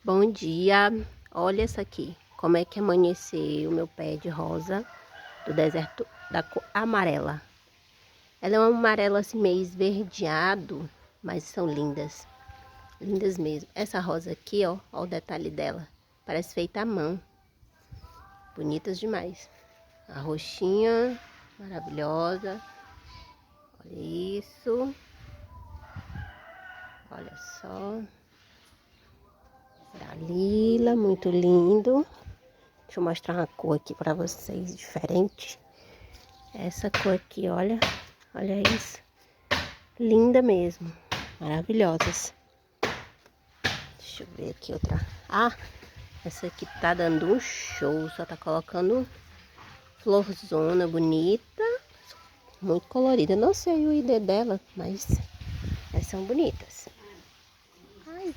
Bom dia, olha essa aqui, como é que amanheceu o meu pé de rosa do deserto da cor amarela. Ela é um amarelo assim meio esverdeado, mas são lindas, lindas mesmo. Essa rosa aqui, ó o detalhe dela, parece feita à mão, bonitas demais. A roxinha, maravilhosa, olha isso, olha só. Da lila, muito lindo. Deixa eu mostrar uma cor aqui para vocês, diferente. Essa cor aqui, olha isso. Linda mesmo, maravilhosas. Deixa eu ver aqui outra. Ah, essa aqui tá dando um show, só tá colocando florzona bonita, muito colorida. Não sei o ID dela, mas elas são bonitas. Ai.